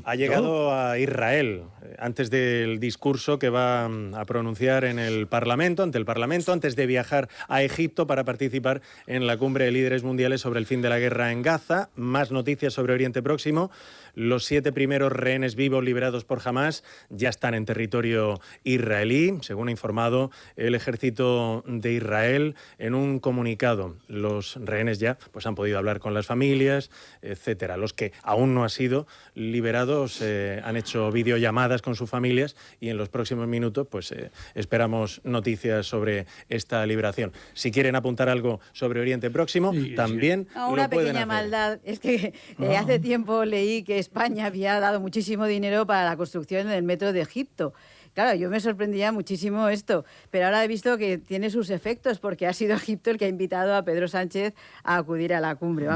S1: ha llegado a Israel antes del discurso que va a pronunciar ante el Parlamento, antes de viajar a Egipto para participar en la cumbre de líderes mundiales sobre el fin de la guerra en Gaza. Más noticias sobre Oriente Próximo. Los 7 primeros rehenes vivos liberados por Hamás ya están en territorio israelí, según ha informado el ejército de Israel en un comunicado. Los rehenes ya han podido hablar con las familias, etcétera. Los que aún no han sido liberados han hecho videollamadas con sus familias y en los próximos minutos esperamos noticias sobre esta liberación. Si quieren apuntar algo sobre Oriente Próximo, también lo pueden hacer. Una
S5: pequeña maldad, es que hace tiempo leí que España había dado muchísimo dinero para la construcción del metro de Egipto. Claro, yo me sorprendía muchísimo esto, pero ahora he visto que tiene sus efectos porque ha sido Egipto el que ha invitado a Pedro Sánchez a acudir a la cumbre,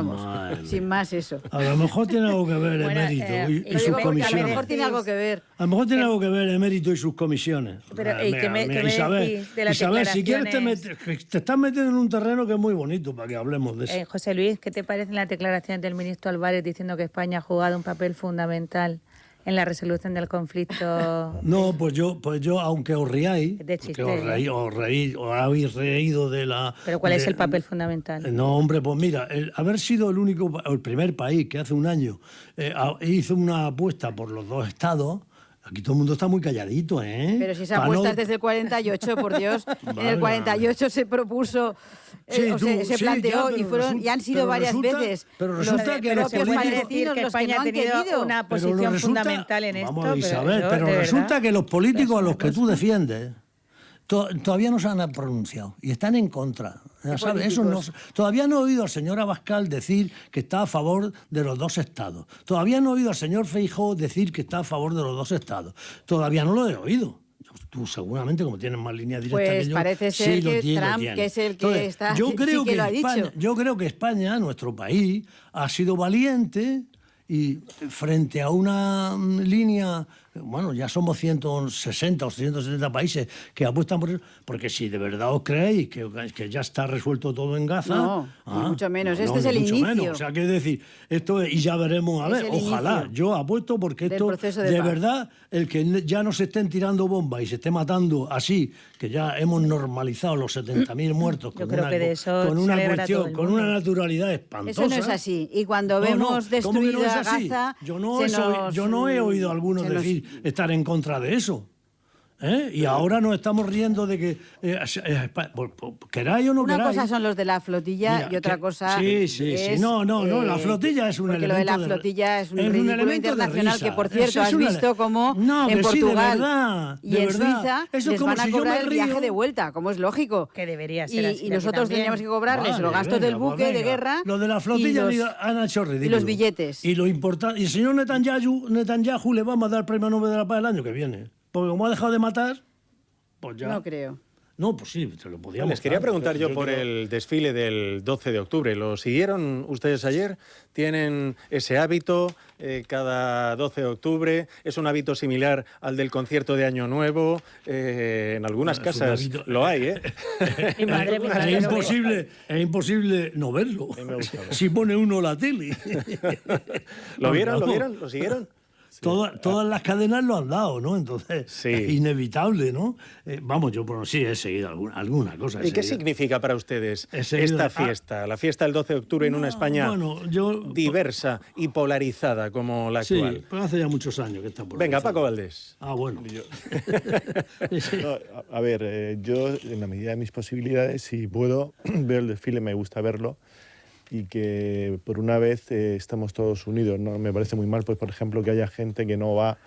S5: sin más eso.
S2: A lo mejor tiene algo que ver Emérito y sus comisiones.
S5: A lo mejor tiene algo que ver.
S2: A lo mejor tiene algo que ver Emérito y sus comisiones.
S3: Pero,
S2: Isabel, si quieres te estás metiendo en un terreno que es muy bonito para que hablemos de eso.
S3: José Luis, ¿qué te parecen las declaraciones del ministro Álvarez diciendo que España ha jugado un papel fundamental en la resolución del conflicto.
S2: No, pues yo, aunque os riáis,
S3: De chiste,
S2: porque os habéis reído de la...
S3: Pero ¿cuál es el papel fundamental?
S2: No, hombre, pues mira, haber sido el primer país que hace un año hizo una apuesta por los dos estados. Aquí todo el mundo está muy calladito, ¿eh?
S5: Pero si esa apuesta es desde el 48, por Dios. En el 48 se propuso, se planteó y han sido varias veces.
S2: Pero resulta que
S3: se puede decir que España ha tenido una posición fundamental en esto.
S2: Vamos, Isabel, pero resulta que los políticos a los que tú defiendes todavía no se han pronunciado y están en contra. ¿Sabes? Eso no, todavía no he oído al señor Abascal decir que está a favor de los dos estados. Todavía no he oído al señor Feijóo decir que está a favor de los dos estados. Todavía no lo he oído. Tú seguramente, como tienes más líneas directas
S5: pues
S2: que yo,
S5: parece ser que Trump, que es el que entonces, está,
S2: yo creo
S5: sí que lo ha dicho.
S2: Yo creo que España, nuestro país, ha sido valiente y frente a una línea, bueno, ya somos 160 o 170 países que apuestan por eso, porque si de verdad os creéis que ya está resuelto todo en Gaza...
S5: No, ni mucho menos, este es el inicio.
S2: Menos. O sea, quiero decir, esto y ya veremos, a ver, ojalá, yo apuesto porque esto, de verdad, el que ya no se estén tirando bombas y se esté matando así, que ya hemos normalizado los 70.000 muertos con una cuestión, con una naturalidad espantosa.
S5: Eso no es así, y cuando vemos destruida Gaza...
S2: Yo no he oído a algunos decir estar en contra de eso. Y ahora nos estamos riendo de que queráis o no queráis.
S5: Una cosa son los de la flotilla y otra cosa
S2: sí. No, la flotilla es un elemento.
S5: Porque lo de la flotilla es un ridículo internacional que, por cierto, has visto cómo en Portugal y en Suiza les van a cobrar el viaje de vuelta, como es lógico.
S3: Que debería ser así.
S5: Y nosotros tendríamos que cobrarles los gastos del buque de guerra.
S2: Lo de la flotilla han hecho ridículo.
S5: Y los billetes.
S2: Y lo importante. Y el señor Netanyahu le vamos a dar el premio Nobel de la Paz el año que viene. Porque como ha dejado de matar, pues ya...
S5: No creo.
S2: No, pues sí, se lo podíamos...
S1: Les quería preguntar yo por el desfile del 12 de octubre. ¿Lo siguieron ustedes ayer? ¿Tienen ese hábito cada 12 de octubre? ¿Es un hábito similar al del concierto de Año Nuevo? En algunas casas lo hay, ¿eh? Es imposible
S2: no verlo. Si pone uno la tele.
S1: ¿Lo vieron? ¿Lo siguieron?
S2: Sí. Todas las cadenas lo han dado, ¿no? Entonces, es inevitable, ¿no? Vamos, yo sí he seguido alguna cosa.
S1: ¿Y qué significa para ustedes esta fiesta? La fiesta del 12 de octubre en una España diversa y polarizada como la actual.
S2: Sí, pero hace ya muchos años que está polarizada.
S1: Venga, Paco Valdés.
S2: Bueno.
S4: A ver, yo en la medida de mis posibilidades, si puedo ver el desfile, me gusta verlo. Y que por una vez estamos todos unidos, ¿no? Me parece muy mal, pues por ejemplo, que haya gente que no va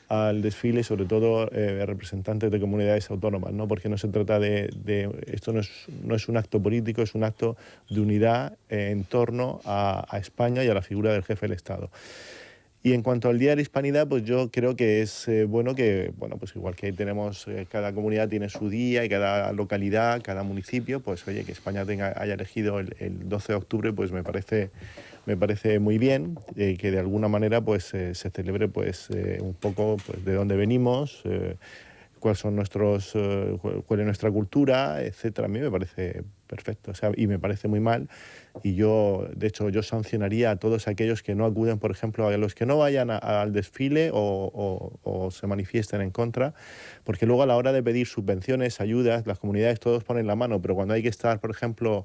S4: al desfile, sobre todo representantes de comunidades autónomas, ¿no? Porque no se trata esto no es un acto político, es un acto de unidad en torno a España y a la figura del jefe del Estado. Y en cuanto al Día de la Hispanidad, pues yo creo que es bueno que, pues igual que tenemos, cada comunidad tiene su día y cada localidad, cada municipio, pues oye, que España haya elegido el 12 de octubre, pues me parece muy bien, que de alguna manera pues se celebre pues un poco pues, de dónde venimos, cuál es nuestra cultura, etcétera. A mí me parece perfecto, o sea, y me parece muy mal. Y de hecho, yo sancionaría a todos aquellos que no acuden, por ejemplo, a los que no vayan al desfile o se manifiesten en contra, porque luego a la hora de pedir subvenciones, ayudas, las comunidades todos ponen la mano, pero cuando hay que estar, por ejemplo,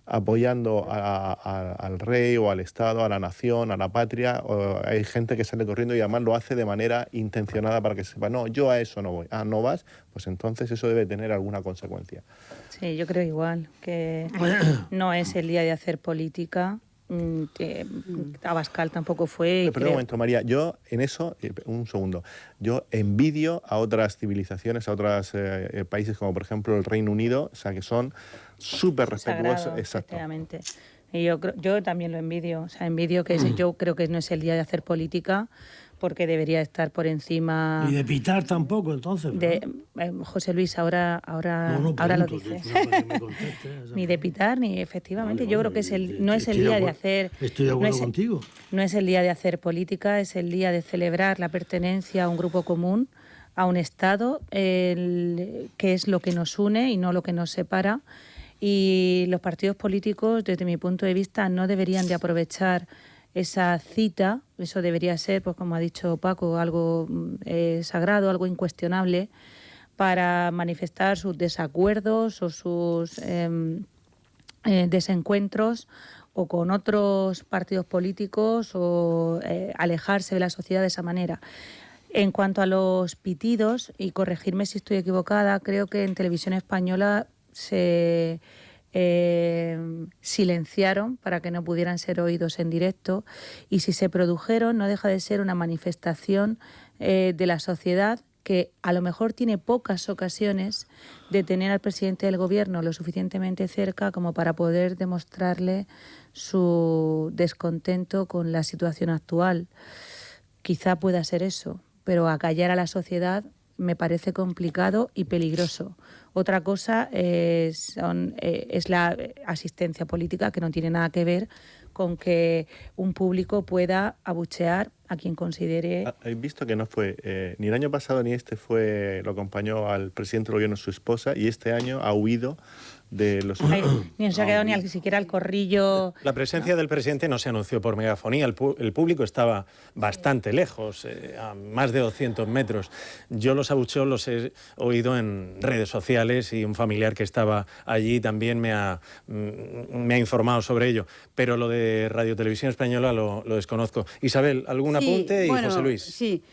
S4: apoyando al rey o al Estado, a la nación, a la patria, hay gente que sale corriendo y además lo hace de manera intencionada para que se sepa, no, yo a eso no voy. ¿No vas? Pues entonces eso debe tener alguna consecuencia.
S3: Sí, yo creo igual, que no es el día de hacer política, que Abascal tampoco fue.
S4: Perdón un momento, María, yo en eso, un segundo, yo envidio a otras civilizaciones, a otros países como por ejemplo el Reino Unido, o sea, que son súper respetuosos. Exacto.
S3: Y yo también lo envidio, o sea, envidio que yo creo que no es el día de hacer política, porque debería estar por encima...
S2: Y de pitar tampoco, entonces,
S3: José Luis, ahora lo dices. Ni de pitar, ni efectivamente. Yo creo que no es el día de hacer...
S2: Estoy de acuerdo contigo.
S3: No es el día de hacer política, es el día de celebrar la pertenencia a un grupo común, a un Estado, que es lo que nos une y no lo que nos separa. Y los partidos políticos, desde mi punto de vista, no deberían de aprovechar esa cita, eso debería ser, pues como ha dicho Paco, algo sagrado, algo incuestionable, para manifestar sus desacuerdos o sus desencuentros o con otros partidos políticos o alejarse de la sociedad de esa manera. En cuanto a los pitidos, y corregirme si estoy equivocada, creo que en Televisión Española se silenciaron para que no pudieran ser oídos en directo, y si se produjeron no deja de ser una manifestación de la sociedad que a lo mejor tiene pocas ocasiones de tener al presidente del gobierno lo suficientemente cerca como para poder demostrarle su descontento con la situación actual. Quizá pueda ser eso, pero acallar a la sociedad me parece complicado y peligroso. Otra cosa es la asistencia política, que no tiene nada que ver con que un público pueda abuchear a quien considere...
S4: He visto que no fue, ni el año pasado ni este lo acompañó al presidente del gobierno su esposa, y este año ha huido de los...
S3: Ni se ha quedado ni siquiera el corrillo...
S1: La presencia del presidente no se anunció por megafonía, el público estaba bastante lejos, a más de 200 metros. Yo los abucheos los he oído en redes sociales y un familiar que estaba allí también me ha informado sobre ello, pero lo de Radio Televisión Española lo desconozco. Isabel, ¿algún apunte?
S5: Bueno,
S1: y José Luis.
S5: Sí.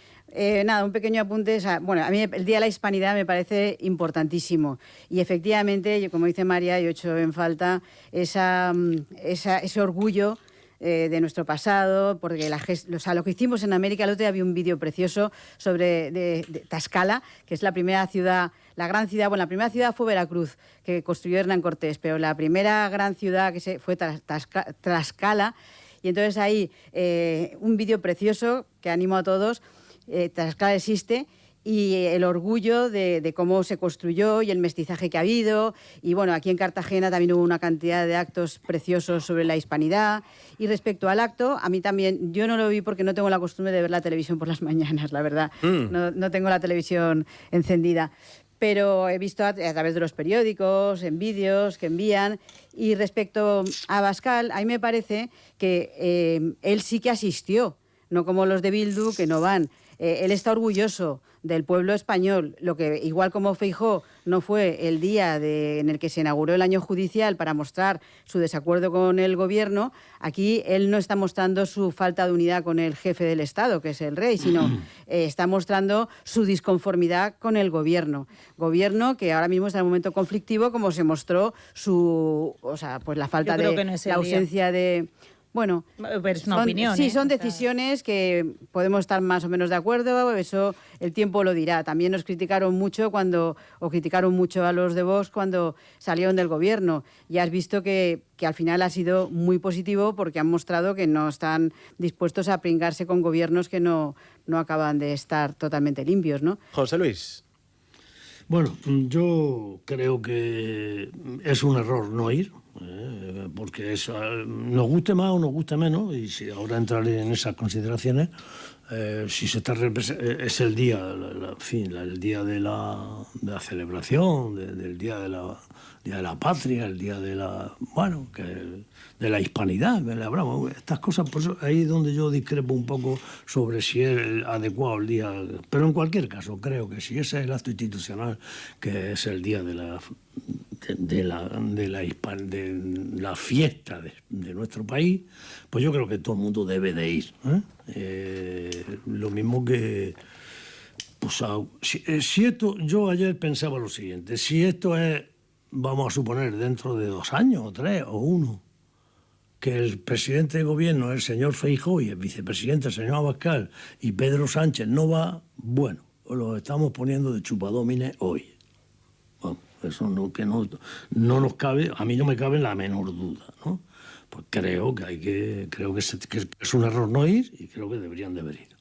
S5: Nada, un pequeño apunte. O sea, bueno, a mí el Día de la Hispanidad me parece importantísimo. Y efectivamente, como dice María, yo echo en falta ese orgullo de nuestro pasado, porque lo que hicimos en América. El otro día había un vídeo precioso sobre de Tlaxcala, que es la primera ciudad, la gran ciudad. Bueno, la primera ciudad fue Veracruz, que construyó Hernán Cortés, pero la primera gran ciudad fue Tlaxcala. Y entonces ahí un vídeo precioso que animo a todos. Tlaxcala existe, y el orgullo de cómo se construyó y el mestizaje que ha habido. Y bueno, aquí en Cartagena también hubo una cantidad de actos preciosos sobre la hispanidad. Y respecto al acto, a mí también, yo no lo vi porque no tengo la costumbre de ver la televisión por las mañanas, la verdad. No tengo la televisión encendida. Pero he visto a través de los periódicos, en vídeos que envían. Y respecto a Abascal, a mí me parece que él sí que asistió, no como los de Bildu, que no van. Él está orgulloso del pueblo español, lo que igual como Feijóo no fue el día en el que se inauguró el año judicial para mostrar su desacuerdo con el gobierno. Aquí él no está mostrando su falta de unidad con el jefe del Estado, que es el rey, sino está mostrando su disconformidad con el gobierno que ahora mismo está en un momento conflictivo, como se mostró pues la falta la ausencia de... Bueno,
S3: pero es una opinión.
S5: Sí, son decisiones que podemos estar más o menos de acuerdo, eso el tiempo lo dirá. También nos criticaron mucho criticaron mucho a los de Vox cuando salieron del gobierno. Y has visto que al final ha sido muy positivo, porque han mostrado que no están dispuestos a pringarse con gobiernos que no acaban de estar totalmente limpios, ¿no?
S1: José Luis.
S2: Bueno, yo creo que es un error no ir, porque nos guste más o nos guste menos, y si ahora entraré en esas consideraciones, si se está es el día, el día de la celebración, del día de la patria, el día de de la hispanidad, que le hablamos, estas cosas. Por eso ahí es donde yo discrepo un poco sobre si es adecuado el día, pero en cualquier caso creo que si ese es el acto institucional, que es el día de la fiesta de nuestro país, pues yo creo que todo el mundo debe de ir, lo mismo que pues, si esto, yo ayer pensaba lo siguiente: si esto es, vamos a suponer, dentro de 2 años o 3 o 1, que el presidente de gobierno, el señor Feijóo, y el vicepresidente, el señor Abascal, y Pedro Sánchez no va, bueno, lo estamos poniendo de chupadómine hoy. Bueno, eso no nos cabe, a mí no me cabe la menor duda, ¿no? Pues creo que es un error no ir, y creo que deberían de ir.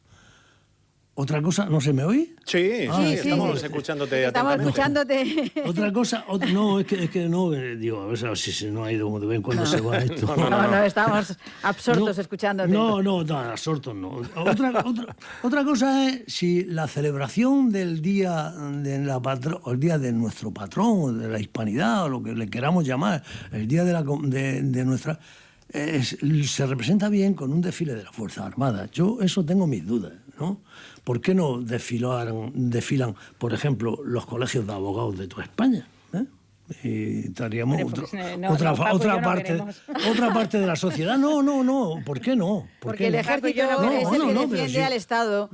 S2: ¿Otra cosa? ¿No se me oye?
S1: Sí, estamos escuchándote atentamente.
S5: Estamos escuchándote.
S2: Otra cosa, no, es que no, digo, a ver si no ha ido como de vez en cuando se va esto.
S5: No, estamos absortos escuchándote.
S2: No, absortos no. Otra cosa es si la celebración del día o el día de nuestro patrón, o de la hispanidad, o lo que le queramos llamar, el día de nuestra... se representa bien con un desfile de las Fuerzas Armadas. Yo eso tengo mis dudas, ¿no? ¿Por qué no desfilan, por ejemplo, los colegios de abogados de toda España? Y estaríamos otra parte de la sociedad. No, ¿por qué no?
S5: Porque el ejército es el que defiende al Estado.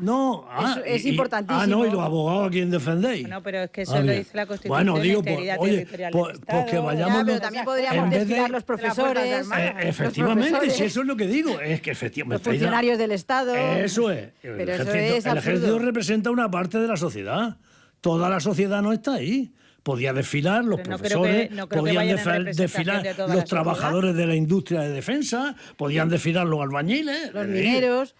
S5: Es importantísimo.
S2: ¿Y los abogados a quién defendéis?
S3: No, pero es que eso lo dice la Constitución.
S2: Bueno, digo,
S3: territorial del Estado.
S2: Pues que vayamos...
S5: pero también podríamos desfilar los profesores.
S2: Efectivamente, si eso es lo que digo. Es que efectivamente...
S5: Los funcionarios del Estado.
S2: Eso es.
S5: Pero
S2: el ejército representa una parte de la sociedad. Toda la sociedad no está ahí. Podía desfilar los profesores, podían desfilar los trabajadores de la industria de defensa, podían desfilar los albañiles.
S5: Los mineros.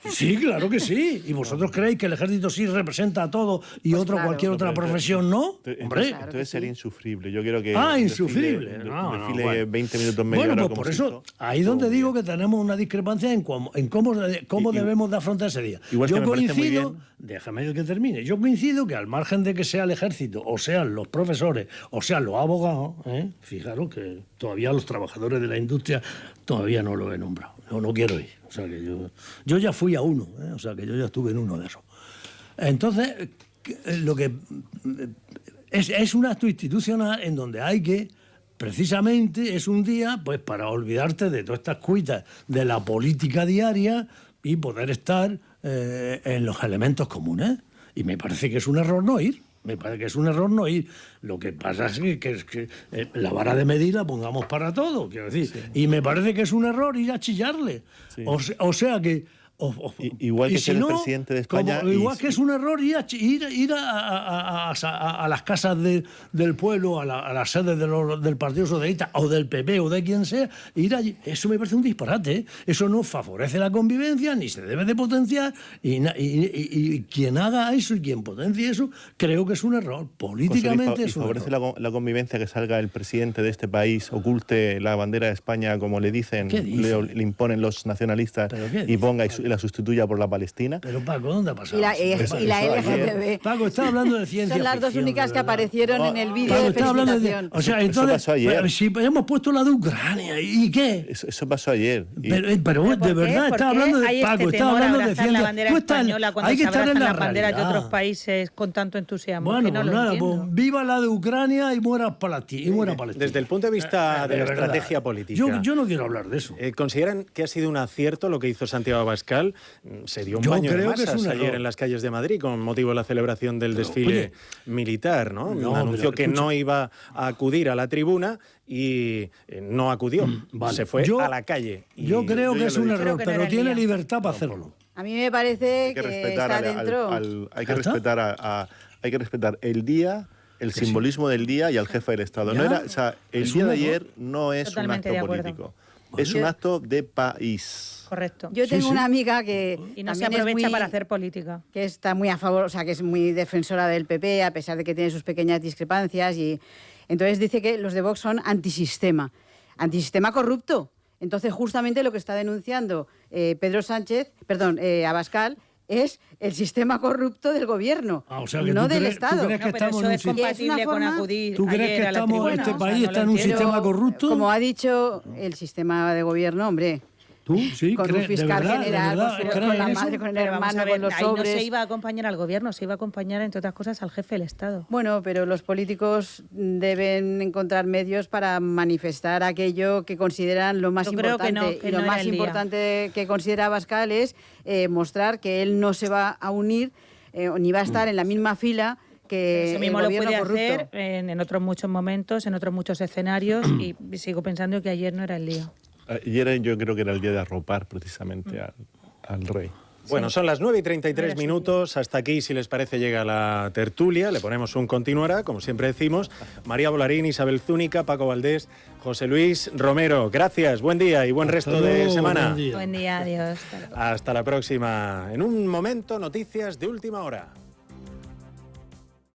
S2: Sí, claro que sí. ¿Y vosotros creéis que el ejército sí representa a todo y
S5: pues
S2: cualquier otra profesión no?
S4: Hombre, entonces sería insufrible. Yo quiero que
S2: insufrible.
S4: Desfile 20 minutos, media hora.
S2: Bueno, pues por eso, ahí donde digo que tenemos una discrepancia en cómo debemos de afrontar ese día.
S4: Igual
S2: yo coincido, déjame que termine, yo coincido que al margen de que sea el ejército, o sean los profesores, o sean los abogados, fijaros que todavía los trabajadores de la industria todavía no lo he nombrado. No quiero ir. O sea que yo ya fui a uno, o sea que yo ya estuve en uno de esos. Entonces, lo que es un acto institucional en donde hay que, precisamente, es un día pues para olvidarte de todas estas cuitas de la política diaria y poder estar en los elementos comunes. Y me parece que es un error no ir. Lo que pasa es que la vara de medir la pongamos para todo, quiero decir. Sí. Y me parece que es un error ir a chillarle. Sí. O sea que...
S4: igual que el presidente de España...
S2: igual que es un error ir a las casas del pueblo, a las sedes del Partido Socialista o del PP o de quien sea, ir allí. Eso me parece un disparate, ¿eh? Eso no favorece la convivencia, ni se debe de potenciar, y quien haga eso y quien potencie eso, creo que es un error. Políticamente es un error.
S4: ¿Y favorece la convivencia que salga el presidente de este país, oculte la bandera de España, como le dicen, le imponen los nacionalistas, y ponga la sustituya por la Palestina?
S2: Pero Paco, ¿dónde ha pasado?
S5: Y la LGTB.
S2: Paco, está hablando de ciencia.
S5: Son las dos únicas que aparecieron en el vídeo
S2: Paco,
S5: de felicitación.
S2: O sea, entonces,
S4: eso pasó ayer.
S2: Si hemos puesto la de Ucrania, ¿y qué?
S4: Eso pasó ayer.
S2: Pero de verdad, está hablando de Paco, está hablando de ciencia.
S3: La bandera española cuando
S2: hay que
S3: se
S2: estar en
S3: las banderas de otros países con tanto entusiasmo.
S2: Bueno,
S3: que no
S2: pues nada, pues viva la de Ucrania y muera Palestina.
S1: Desde el punto de vista de la estrategia política.
S2: Yo no quiero hablar de eso.
S1: ¿Consideran que ha sido un acierto lo que hizo Santiago Abascal? Se dio un baño de masas ayer en las calles de Madrid con motivo de la celebración del desfile militar, ¿no? Anunció que no iba a acudir a la tribuna y no acudió. Se fue a la calle.
S2: Yo creo que es un error, pero tiene libertad para hacerlo.
S5: A mí me parece que está dentro...
S4: Hay que respetar el día, el simbolismo del día y al jefe del Estado. El día de ayer no es un acto político. Es un acto de país.
S3: Correcto.
S5: Yo tengo una amiga que
S3: y no se aprovecha para hacer política.
S5: Que está muy a favor, o sea, que es muy defensora del PP, a pesar de que tiene sus pequeñas discrepancias. Y entonces dice que los de Vox son antisistema corrupto. Entonces, justamente lo que está denunciando Abascal, es el sistema corrupto del gobierno, no del Estado.
S2: ¿Tú crees que estamos
S3: en un compatible con acudir
S2: ¿Tú crees que este país está en un sistema corrupto?
S5: Como ha dicho el sistema de gobierno, hombre...
S2: ¿Tú? Sí,
S5: con un fiscal general, con la madre, con el hermano, con los sobres.
S3: No se iba a acompañar al gobierno, se iba a acompañar, entre otras cosas, al jefe del Estado.
S5: Bueno, pero los políticos deben encontrar medios para manifestar aquello que consideran lo más importante. Y lo más importante que considera Abascal es mostrar que él no se va a unir ni va a estar en la misma fila que
S3: eso mismo
S5: el
S3: lo
S5: gobierno
S3: puede
S5: corrupto.
S3: hacer en otros muchos momentos, en otros muchos escenarios, y sigo pensando que ayer no era el día.
S4: Ayer yo creo que era el día de arropar precisamente al rey.
S1: Bueno, son las 9:33 minutos. Hasta aquí, si les parece, llega la tertulia. Le ponemos un continuará, como siempre decimos. María Bolarín, Isabel Zúñiga, Paco Valdés, José Luis Romero. Gracias, buen día y buen resto de semana.
S3: Buen día, adiós.
S1: Hasta la próxima. En un momento, noticias de última hora.